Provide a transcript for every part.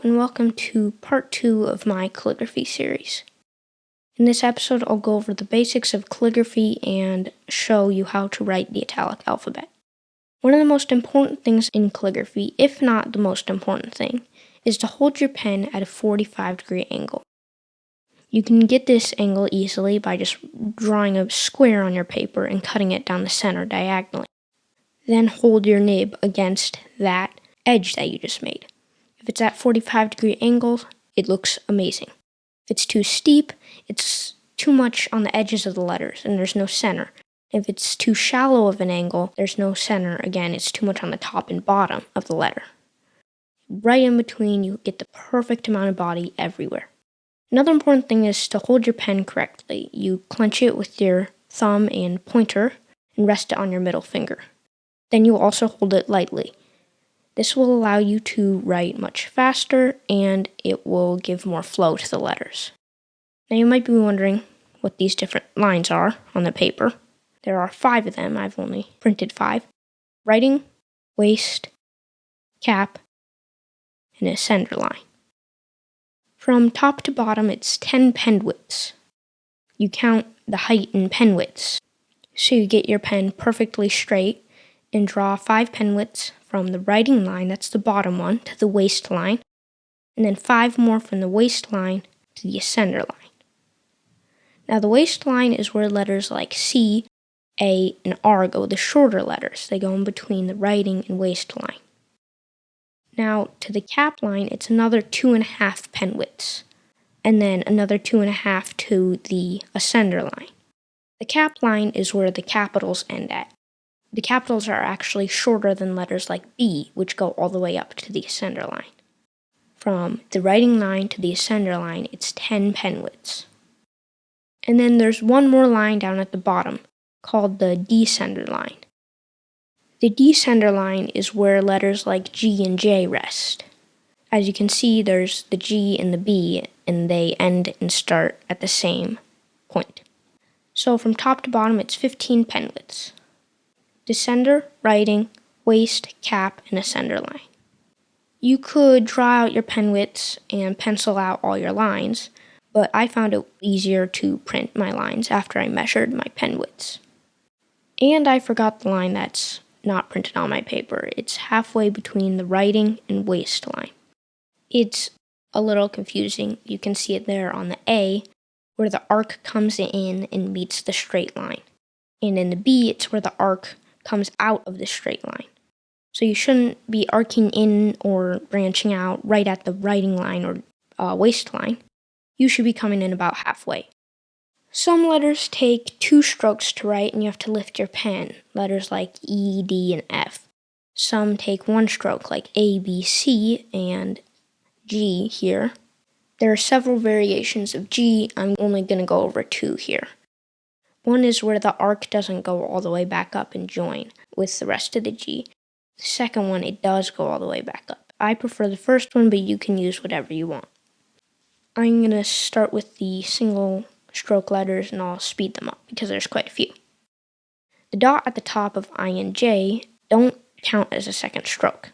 and welcome to part 2 of my calligraphy series. In this episode, I'll go over the basics of calligraphy and show you how to write the Italic alphabet. One of the most important things in calligraphy, if not the most important thing, is to hold your pen at a 45-degree angle. You can get this angle easily by just drawing a square on your paper and cutting it down the center diagonally. Then hold your nib against that edge that you just made. If it's at 45-degree angles, it looks amazing. If it's too steep, it's too much on the edges of the letters and there's no center. If it's too shallow of an angle, there's no center. Again, it's too much on the top and bottom of the letter. Right in between, you get the perfect amount of body everywhere. Another important thing is to hold your pen correctly. You clench it with your thumb and pointer and rest it on your middle finger. Then you also hold it lightly. This will allow you to write much faster and it will give more flow to the letters. Now you might be wondering what these different lines are on the paper. There are 5 of them. I've only printed 5. Writing, waist, cap, and a center line. From top to bottom, it's 10 pen widths. You count the height in pen widths. So you get your pen perfectly straight and draw 5 pen widths from the writing line, that's the bottom one, to the waistline, and then 5 more from the waistline to the center line. Now the waistline is where letters like C, A, and R go, the shorter letters. They go in between the writing and waistline. Now to the cap line, it's another 2.5 pen widths, and then another 2.5 to the ascender line. The cap line is where the capitals end at. The capitals are actually shorter than letters like B, which go all the way up to the ascender line. From the writing line to the ascender line, it's 10 pen widths. And then there's one more line down at the bottom, called the descender line. The descender line is where letters like G and J rest. As you can see, there's the G and the B, and they end and start at the same point. So from top to bottom, it's 15 pen widths. Descender, writing, waist, cap, and ascender line. You could draw out your pen widths and pencil out all your lines, but I found it easier to print my lines after I measured my pen widths. And I forgot the line that's not printed on my paper. It's halfway between the writing and waistline. It's a little confusing. You can see it there on the A, where the arc comes in and meets the straight line. And in the B, it's where the arc comes out of the straight line. So you shouldn't be arcing in or branching out right at the writing line or waistline. You should be coming in about halfway. Some letters take 2 strokes to write and you have to lift your pen, letters like E, D, and F. Some take 1 stroke like A, B, C, and G here. There are several variations of G. I'm only going to go over 2 here. One is where the arc doesn't go all the way back up and join with the rest of the G. The second one, it does go all the way back up. I prefer the first one, but you can use whatever you want. I'm going to start with the single stroke letters and I'll speed them up because there's quite a few. The dot at the top of I and J don't count as a second stroke.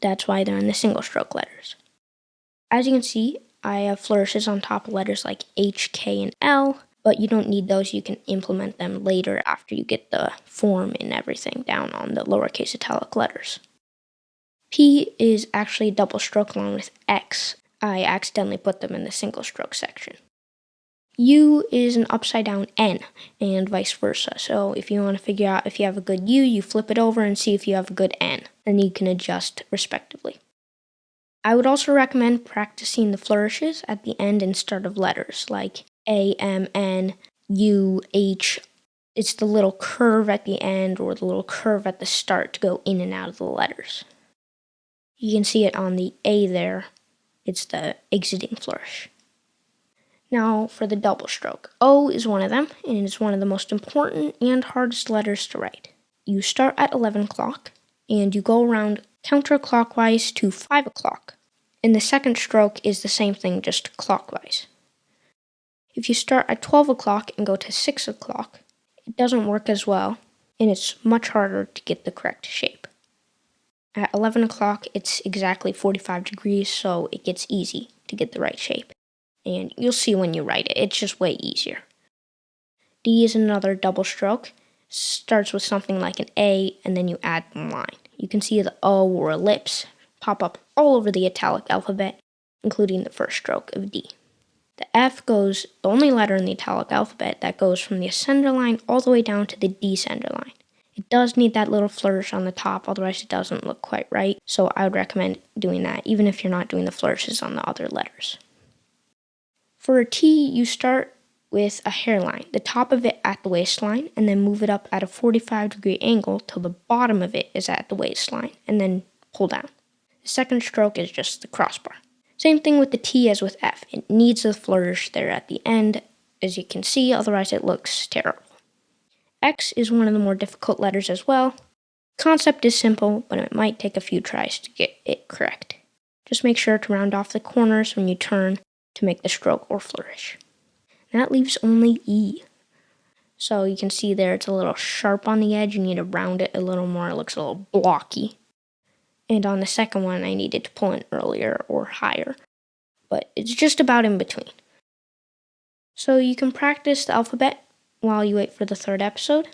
That's why they're in the single stroke letters. As you can see, I have flourishes on top of letters like H, K, and L, but you don't need those. You can implement them later after you get the form and everything down on the lowercase italic letters. P is actually a double stroke along with X. I accidentally put them in the single stroke section. U is an upside down N and vice versa. So if you want to figure out if you have a good U, you flip it over and see if you have a good N. Then you can adjust respectively. I would also recommend practicing the flourishes at the end and start of letters like A, M, N, U, H. It's the little curve at the end or the little curve at the start to go in and out of the letters. You can see it on the A there. It's the exiting flourish. Now for the double stroke. O is one of them, and it's one of the most important and hardest letters to write. You start at 11 o'clock, and you go around counterclockwise to 5 o'clock. And the second stroke is the same thing, just clockwise. If you start at 12 o'clock and go to 6 o'clock, it doesn't work as well, and it's much harder to get the correct shape. At 11 o'clock, it's exactly 45 degrees, so it gets easy to get the right shape. And you'll see when you write it, it's just way easier. D is another double stroke. Starts with something like an A, and then you add the line. You can see the O or ellipse pop up all over the italic alphabet, including the first stroke of D. The F goes the only letter in the italic alphabet that goes from the ascender line all the way down to the descender line. It does need that little flourish on the top, otherwise it doesn't look quite right, so I would recommend doing that, even if you're not doing the flourishes on the other letters. For a T, you start with a hairline, the top of it at the waistline, and then move it up at a 45-degree angle till the bottom of it is at the waistline, and then pull down. The second stroke is just the crossbar. Same thing with the T as with F. It needs a flourish there at the end, as you can see, otherwise it looks terrible. X is one of the more difficult letters as well. Concept is simple, but it might take a few tries to get it correct. Just make sure to round off the corners when you turn to make the stroke or flourish. That leaves only E. So you can see there it's a little sharp on the edge. You need to round it a little more. It looks a little blocky. And on the second one, I needed to pull in earlier or higher. But it's just about in between. So you can practice the alphabet while you wait for the third episode.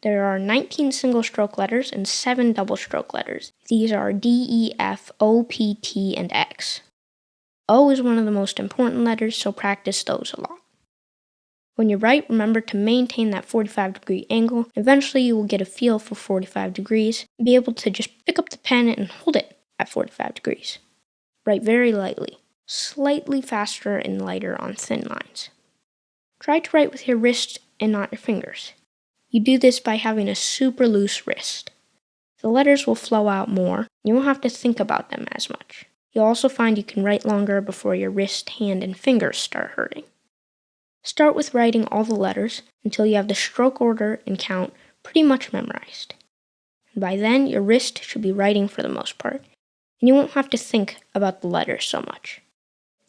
There are 19 single stroke letters and 7 double stroke letters. These are D, E, F, O, P, T, and X. O is one of the most important letters, so practice those a lot. When you write, remember to maintain that 45-degree angle. Eventually you will get a feel for 45 degrees and be able to just pick up the pen and hold it at 45 degrees. Write very lightly, slightly faster and lighter on thin lines. Try to write with your wrist and not your fingers. You do this by having a super loose wrist. The letters will flow out more. You won't have to think about them as much. You'll also find you can write longer before your wrist, hand, and fingers start hurting. Start with writing all the letters until you have the stroke order and count pretty much memorized. And by then, your wrist should be writing for the most part, and you won't have to think about the letters so much.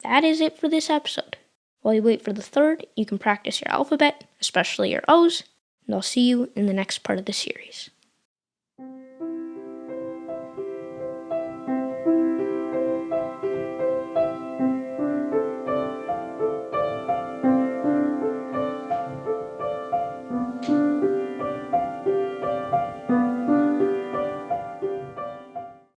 That is it for this episode. While you wait for the third, you can practice your alphabet, especially your O's, and I'll see you in the next part of the series.